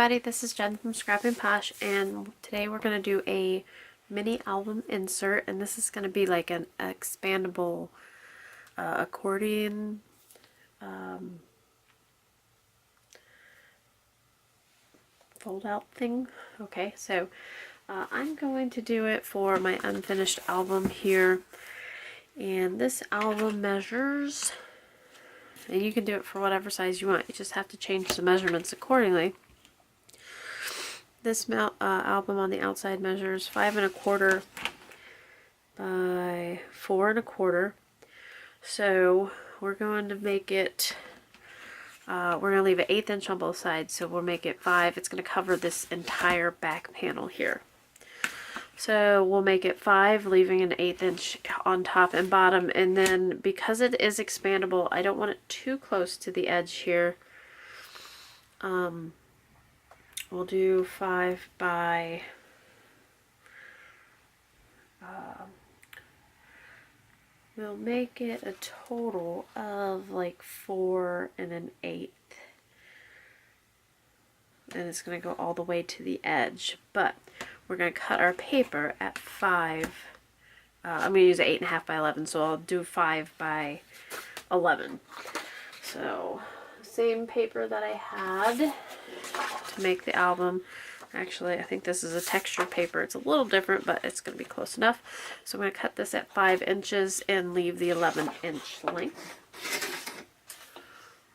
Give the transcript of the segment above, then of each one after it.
everybody, this is Jen from Scrap and Posh, and today we're going to do a mini album insert, and this is going to be like an expandable accordion fold out thing. Okay, so I'm going to do it for my unfinished album here, and this album measures, and you can do it for whatever size you want, you just have to change the measurements accordingly. This album on the outside measures 5 1/4 by 4 1/4. So we're going to make it, we're going to leave an 1/8 inch on both sides. So we'll make it 5. It's going to cover this entire back panel here. So we'll make it 5, leaving an 1/8 inch on top and bottom. And then because it is expandable, I don't want it too close to the edge here. We'll do 5 by we'll make it a total of like 4 1/8, and it's going to go all the way to the edge, but we're going to cut our paper at 5. I'm going to use an 8 1/2 by 11, so I'll do 5 by 11. So same paper that I had to make the album. Actually, I think this is a textured paper. It's a little different, but it's going to be close enough. So I'm going to cut this at 5 inches and leave the 11 inch length.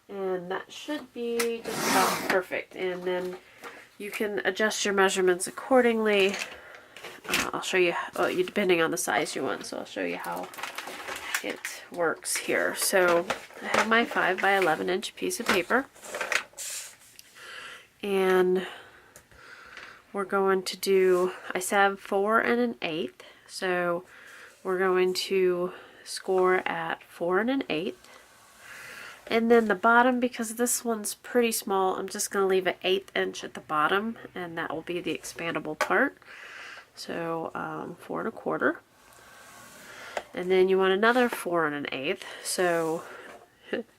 And that should be just about perfect. And then you can adjust your measurements accordingly. I'll show you, depending on the size you want. So I'll show you how it works here. So I have my 5 by 11 inch piece of paper. And we're going to do, I have 4 1/8, so we're going to score at 4 1/8. And then the bottom, because this one's pretty small, I'm just going to leave an 1/8 inch at the bottom, and that will be the expandable part. So 4 1/4. And then you want another 4 1/8, so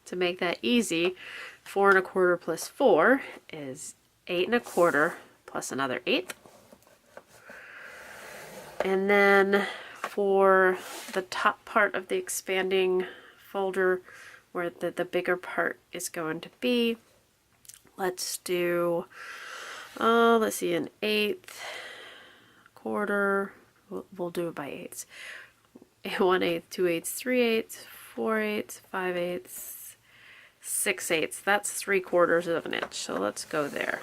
to make that easy, 4 1/4 plus 4 is 8 1/4 plus another 1/8. And then for the top part of the expanding folder, where the bigger part is going to be, let's do, let's see, an 1/8, quarter, we'll do it by 8s. 1/8, 2/8, 3/8, 4/8, 5/8, 6/8. That's 3/4 of an inch. So let's go there.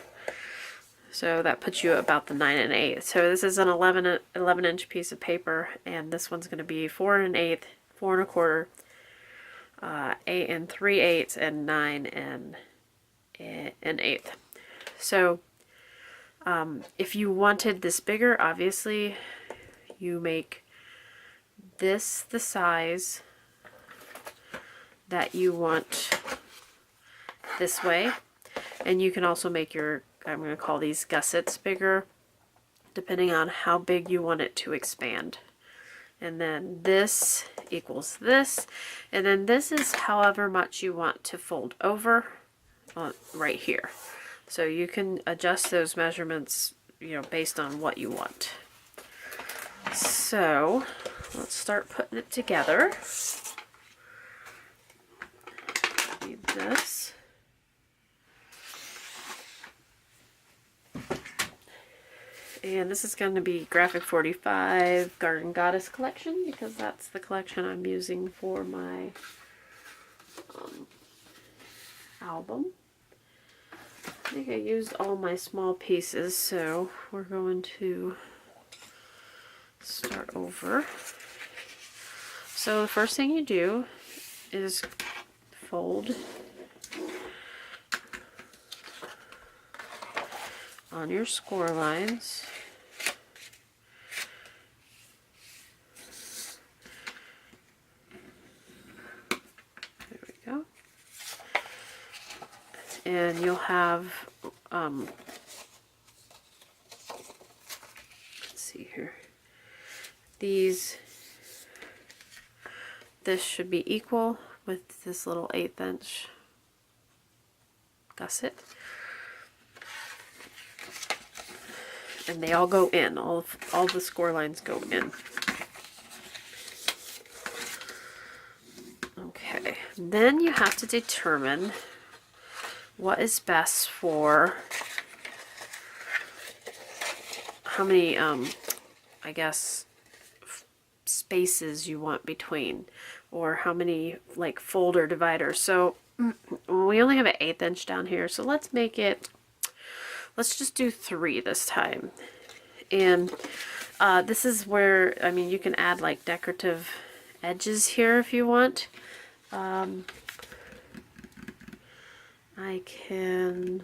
So that puts you about the 9 1/8. So this is an 11 inch piece of paper, and this one's going to be 4 1/8, 4 1/4, 8 3/8, and 9 1/8. So if you wanted this bigger, obviously you make this the size that you want this way, and you can also make your, I'm going to call these gussets, bigger depending on how big you want it to expand. And then this equals this, and then this is however much you want to fold over right here. So you can adjust those measurements, you know, based on what you want. So let's start putting it together. Need this. And this is going to be Graphic 45 Garden Goddess collection, because that's the collection I'm using for my album. I think I used all my small pieces, so we're going to start over. So the first thing you do is fold on your score lines. There we go. And you'll have, let's see here, this should be equal with this little 1/8 inch gusset. and they all go in. All the score lines go in. Okay, then you have to determine what is best for how many, I guess, spaces you want between, or how many like folder dividers. So we only have an 1/8 inch down here, so let's just do 3 this time. And this is where, I mean, you can add like decorative edges here if you want. I can,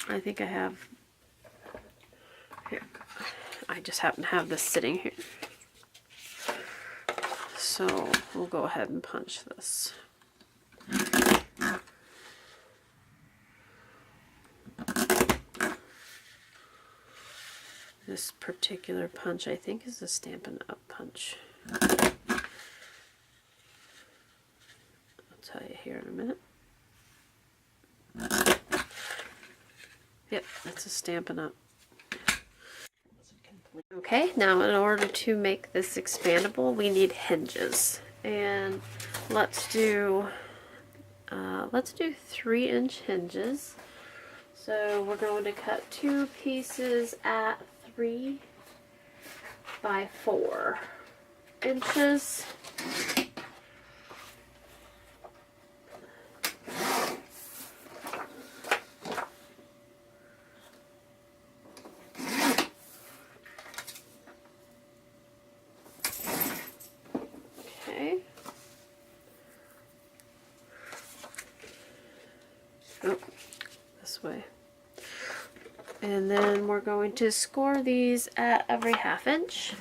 I think I have, here, I just happen to have this sitting here. So we'll go ahead and punch this. This particular punch, I think, is a Stampin' Up punch. I'll tell you here in a minute. Yep, that's a Stampin' Up. Okay, now in order to make this expandable, we need hinges. And let's do 3-inch hinges. So we're going to cut 2 pieces at 3 by 4 inches. Okay. Oh, this way. And then we're going to score these at every 1/2 inch.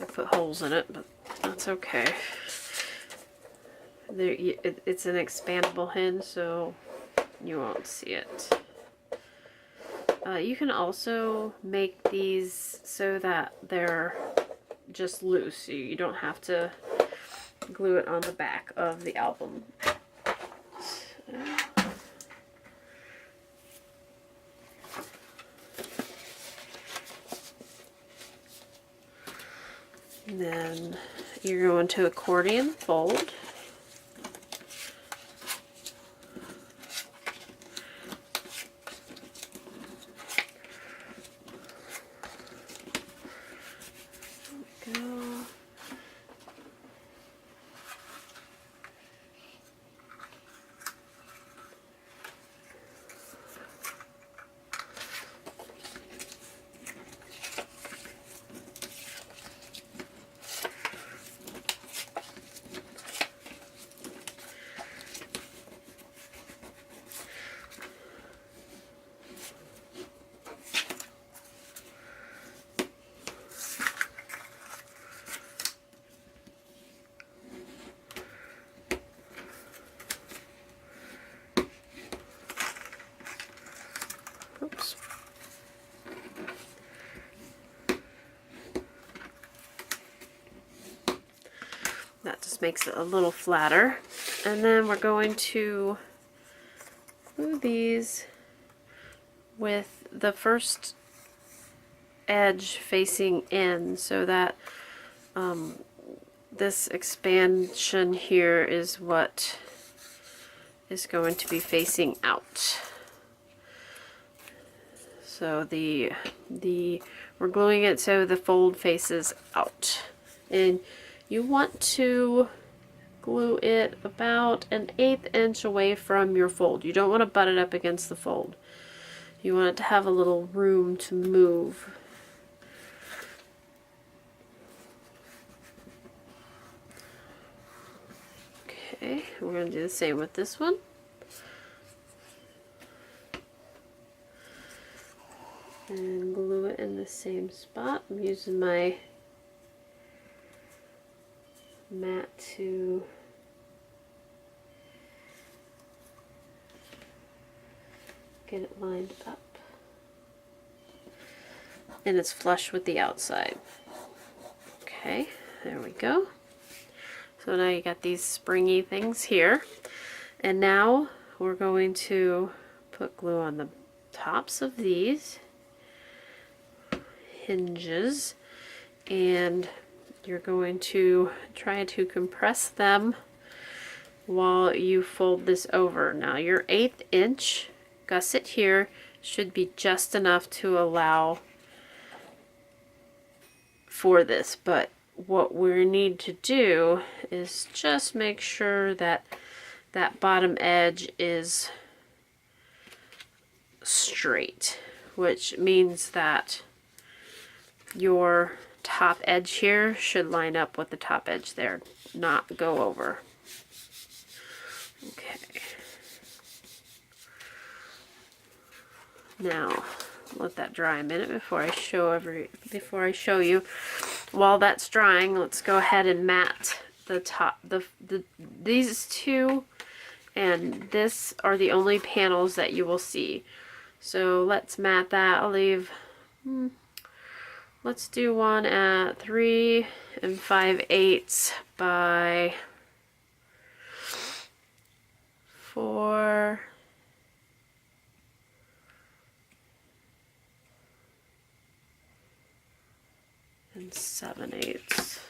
I put holes in it, but that's okay. It's an expandable hinge, so you won't see it. You can also make these so that they're just loose. So you don't have to glue it on the back of the album. And then you're going to accordion fold. Oops. That just makes it a little flatter. And then we're going to glue these with the first edge facing in, so that this expansion here is what is going to be facing out. So we're gluing it so the fold faces out. And you want to glue it about an 1/8 inch away from your fold. You don't want to butt it up against the fold. You want it to have a little room to move. Okay, we're going to do the same with this one. And glue it in the same spot. I'm using my mat to get it lined up. And it's flush with the outside. Okay, there we go. So now you got these springy things here. And now we're going to put glue on the tops of these hinges, and you're going to try to compress them while you fold this over. Now your 1/8 inch gusset here should be just enough to allow for this, but what we need to do is just make sure that that bottom edge is straight, which means that your top edge here should line up with the top edge there, not go over. Okay. Now let that dry a minute before I show you. While that's drying, let's go ahead and mat the top. These two and this are the only panels that you will see. So let's mat that. I'll leave. Let's do one at 3 5/8 by 4 7/8.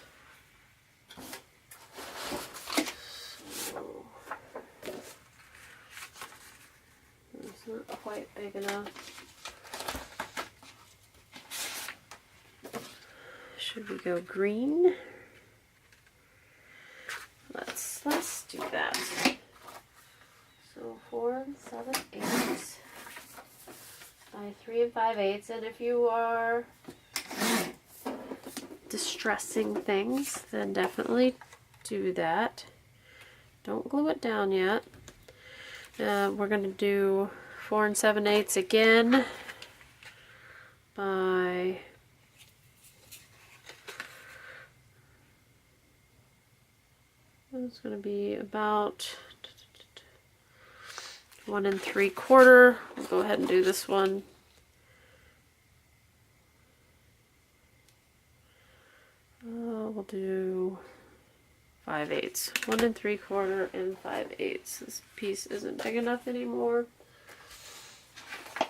So it's not quite big enough. Should we go green? Let's do that. So 4 7/8 by 3 5/8, and if you are distressing things, then definitely do that. Don't glue it down yet. We're going to do 4 7/8 again by it's going to be about 1 3/4. We'll go ahead and do this one. We'll do 5/8. 1 3/4 and 5/8. This piece isn't big enough anymore. I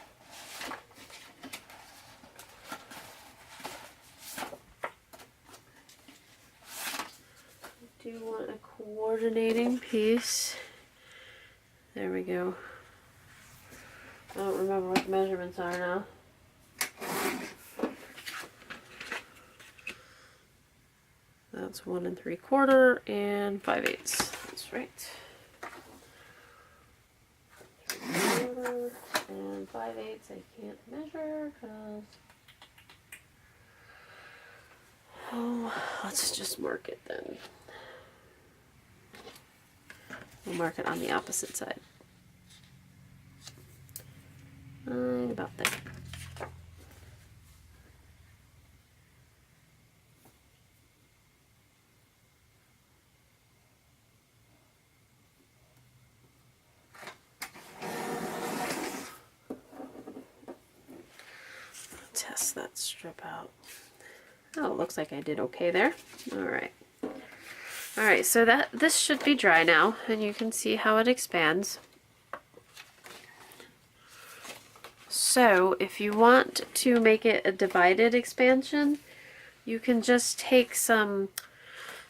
do want a coordinating piece. There we go. I don't remember what the measurements are now. That's 1 3/4 and 5/8. That's right. 3/4 and 5/8. I can't measure because. Oh, let's just mark it then. We'll mark it on the opposite side. About there. Test that strip out. Oh, it looks like I did okay there. Alright. Alright, so this should be dry now, and you can see how it expands. So, if you want to make it a divided expansion, you can just take some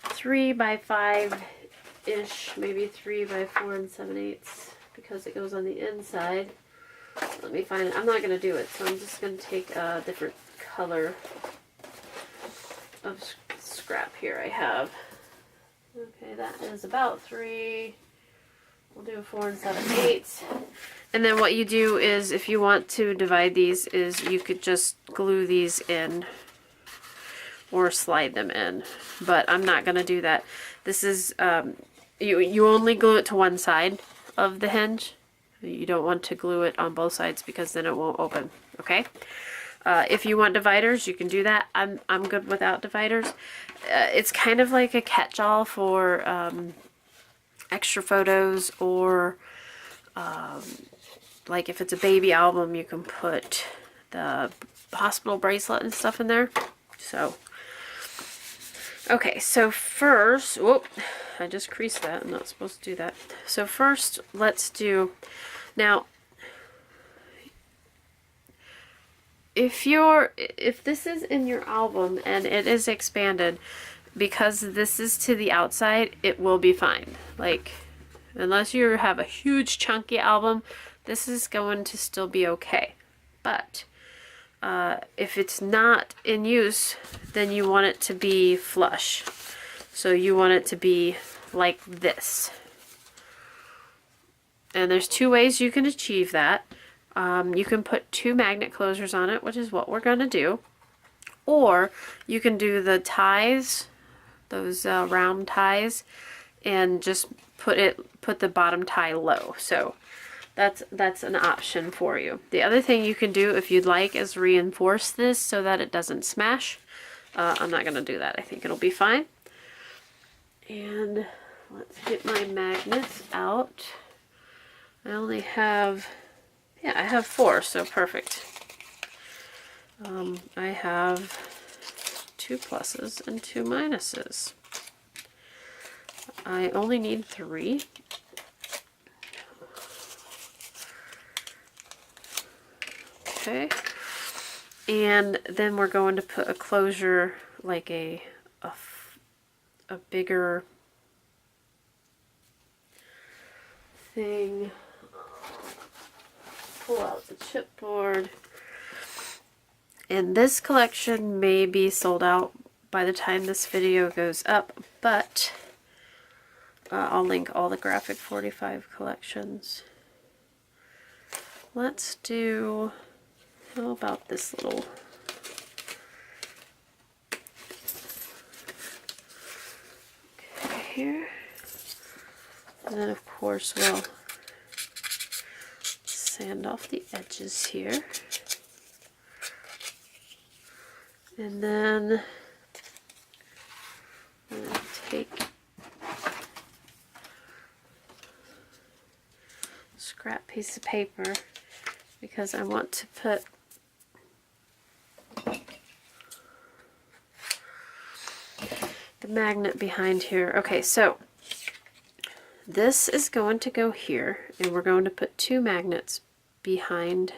3 by 5-ish, maybe 3 by 4 7/8, because it goes on the inside. Let me find it. I'm not going to do it, so I'm just going to take a different color of scrap here I have. Okay, that is about 3. We'll do 4 7/8. And then what you do is, if you want to divide these, is you could just glue these in or slide them in. But I'm not going to do that. This is, you only glue it to one side of the hinge. You don't want to glue it on both sides because then it won't open, okay? If you want dividers, you can do that. I'm good without dividers. It's kind of like a catch-all for extra photos or like if it's a baby album, you can put the hospital bracelet and stuff in there. So, okay, so first, whoop, I just creased that. I'm not supposed to do that. So first, let's do, now, if this is in your album and it is expanded, because this is to the outside, it will be fine. Like, unless you have a huge chunky album, this is going to still be okay. But if it's not in use, then you want it to be flush. So you want it to be like this. And there's two ways you can achieve that. You can put 2 magnet closures on it, which is what we're going to do. Or you can do the ties, those round ties, and just put the bottom tie low. So that's an option for you. The other thing you can do if you'd like is reinforce this so that it doesn't smash. I'm not going to do that. I think it'll be fine. And let's get my magnets out. I only have, yeah, I have 4, so perfect. I have 2 pluses and 2 minuses. I only need 3. Okay. And then we're going to put a closure, like a bigger thing. Pull out the chipboard. And this collection may be sold out by the time this video goes up, but I'll link all the Graphic 45 collections. Let's do, how about this little, okay, here. And then of course we'll sand off the edges here. And then I'm going to take a scrap piece of paper because I want to put the magnet behind here. Okay, so this is going to go here, and we're going to put 2 magnets behind.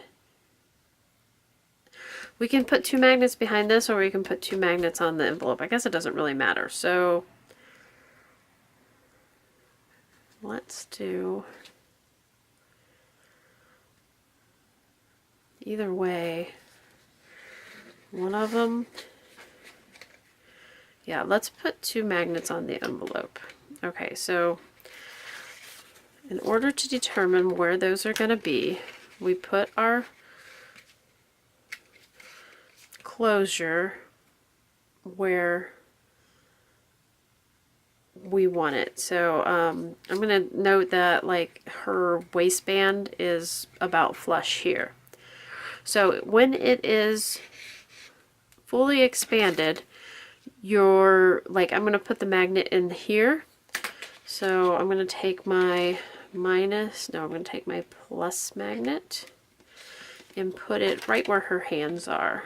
We can put 2 magnets behind this, or we can put 2 magnets on the envelope. I guess it doesn't really matter. So let's do, either way, one of them. Yeah, let's put 2 magnets on the envelope. Okay, so in order to determine where those are going to be, we put our closure where we want it. So I'm going to note that like her waistband is about flush here. So when it is fully expanded, you're like, I'm going to put the magnet in here. So I'm going to take my I'm going to take my plus magnet and put it right where her hands are.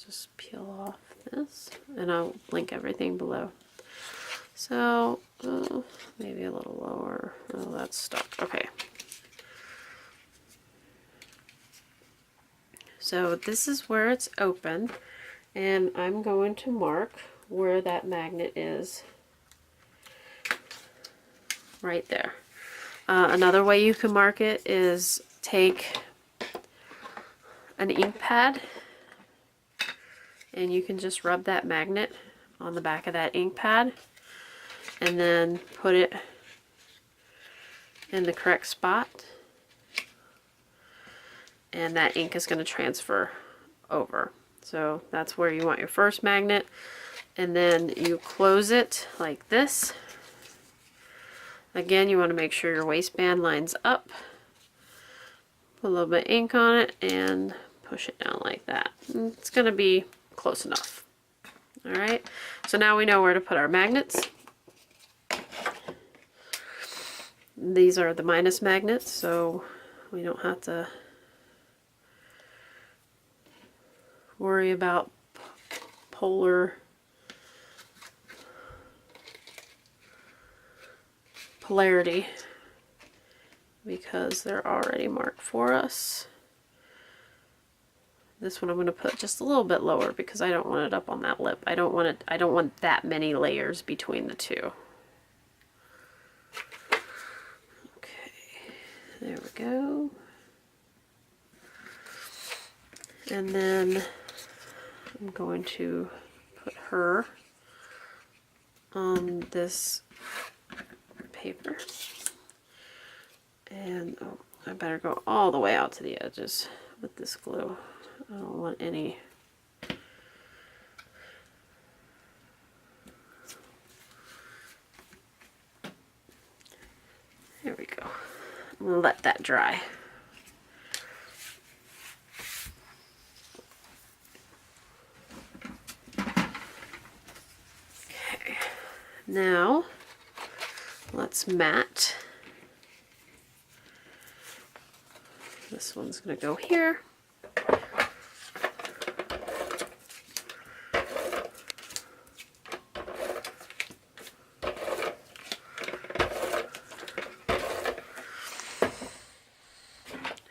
Just peel off this, and I'll link everything below. So maybe a little lower. Oh, that's stuck. Okay. So this is where it's open, and I'm going to mark where that magnet is right there. Another way you can mark it is take an ink pad, and you can just rub that magnet on the back of that ink pad and then put it in the correct spot, and that ink is going to transfer over. So that's where you want your first magnet, and then you close it like this. Again, you want to make sure your waistband lines up. Put a little bit of ink on it and push it down like that. And it's going to be close enough. Alright, so now we know where to put our magnets. These are the minus magnets, so we don't have to worry about polarity because they're already marked for us. This one I'm going to put just a little bit lower because I don't want it up on that lip. I don't want that many layers between the two. There we go. And then I'm going to put her on this paper. And oh, I better go all the way out to the edges with this glue. I don't want any. There we go. I'm going to let that dry. Okay, now let's mat. This one's going to go here.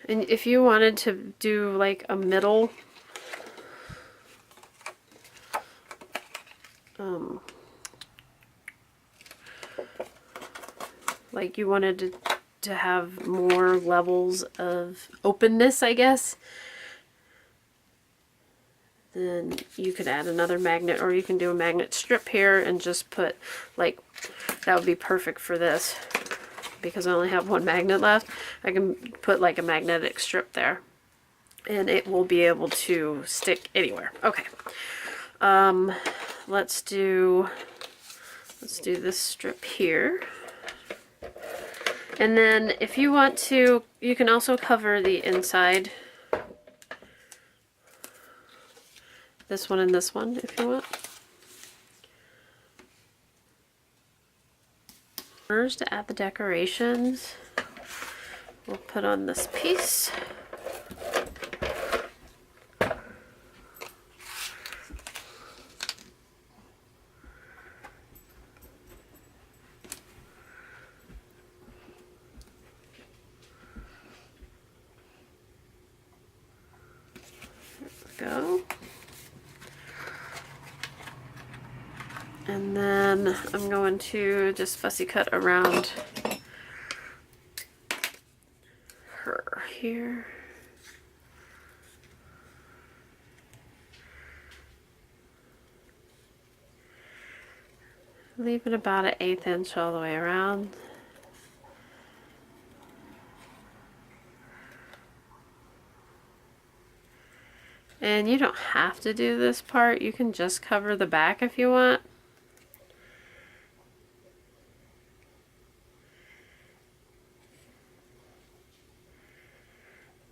And if you wanted to do like a middle, like you wanted to have more levels of openness, I guess, then you could add another magnet, or you can do a magnet strip here and just put like, that would be perfect for this. Because I only have one magnet left, I can put like a magnetic strip there and it will be able to stick anywhere. Okay, let's do this strip here. And then if you want to, you can also cover the inside, this one and this one if you want. To add the decorations, we'll put on this piece. There we go. And then I'm going to just fussy cut around her here. Leave it about an 1/8 inch all the way around. And you don't have to do this part, you can just cover the back if you want.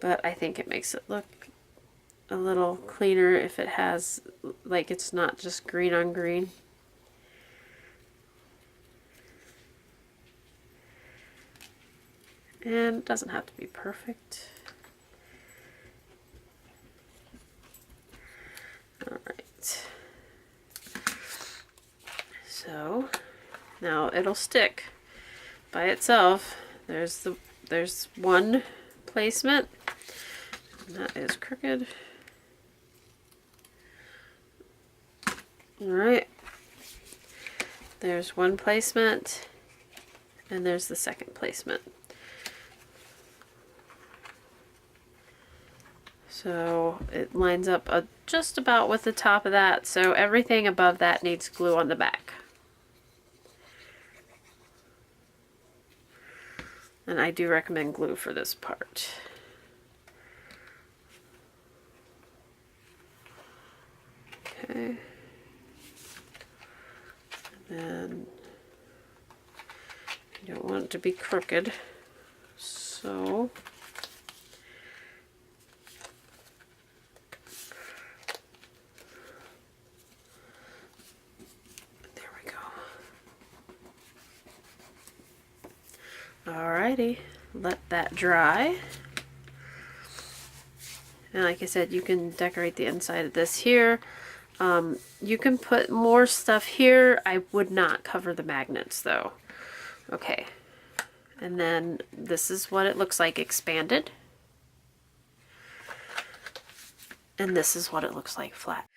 But I think it makes it look a little cleaner if it has, like, it's not just green on green. And it doesn't have to be perfect. Alright. So now it'll stick by itself. There's one placement. And that is crooked. Alright. There's one placement. And there's the second placement. So it lines up just about with the top of that. So everything above that needs glue on the back. And I do recommend glue for this part. Okay. And then you don't want it to be crooked. So Alrighty, let that dry. And like I said, you can decorate the inside of this here. You can put more stuff here. I would not cover the magnets though. Okay, and then this is what it looks like expanded. And this is what it looks like flat.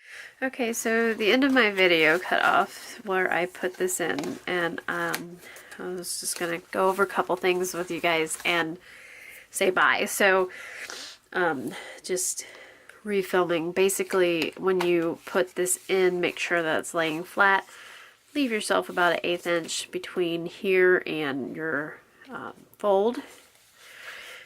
Okay, so the end of my video cut off where I put this in, and I was just gonna go over a couple things with you guys and say bye. So just refilming. Basically, when you put this in, make sure that it's laying flat. Leave yourself about an 1/8 inch between here and your fold,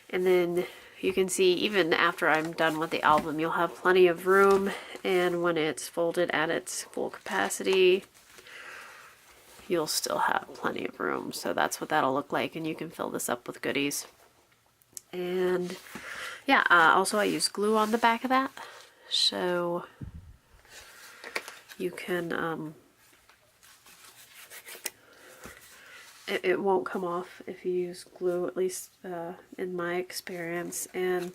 and then you can see even after I'm done with the album, you'll have plenty of room, and when it's folded at its full capacity, you'll still have plenty of room. So that's what that'll look like, and you can fill this up with goodies. And yeah, also I use glue on the back of that, so you can it won't come off if you use glue, at least in my experience. And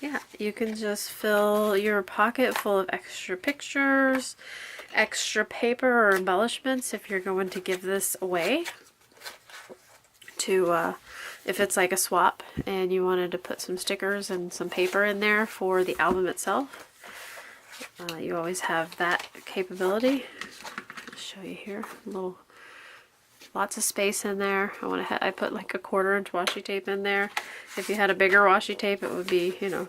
yeah, you can just fill your pocket full of extra pictures, extra paper or embellishments if you're going to give this away to if it's like a swap and you wanted to put some stickers and some paper in there for the album itself. You always have that capability. I'll show you here. Lots of space in there. I put like a 1/4 inch washi tape in there. If you had a bigger washi tape, it would be, you know,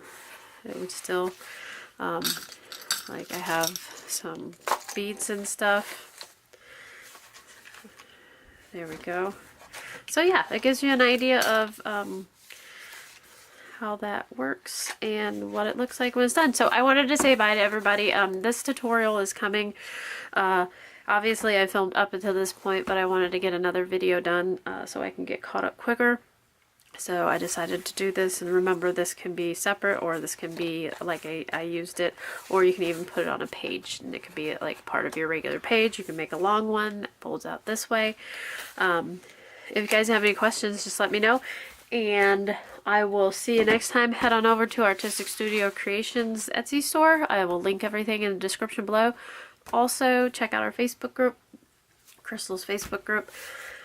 it would still, like I have some beads and stuff. There we go. So yeah, that gives you an idea of how that works and what it looks like when it's done. So I wanted to say bye to everybody. This tutorial is coming. Obviously I filmed up until this point, but I wanted to get another video done so I can get caught up quicker. So I decided to do this, and remember, this can be separate, or this can be like I used it, or you can even put it on a page, and it could be like part of your regular page. You can make a long one that folds out this way. If you guys have any questions, just let me know, and I will see you next time. Head on over to Artistic Studio Creations Etsy store. I will link everything in the description below. Also, check out our Facebook group, Crystal's Facebook group.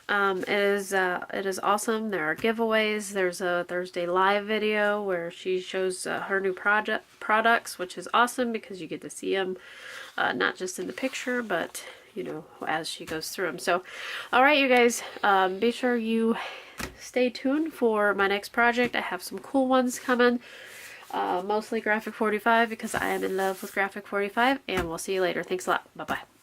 It is awesome. There are giveaways. There's a Thursday live video where she shows her new products, which is awesome because you get to see them not just in the picture, but you know, as she goes through them. So, all right, you guys, be sure you stay tuned for my next project. I have some cool ones coming. Mostly Graphic 45 because I am in love with Graphic 45, and we'll see you later. Thanks a lot. Bye-bye.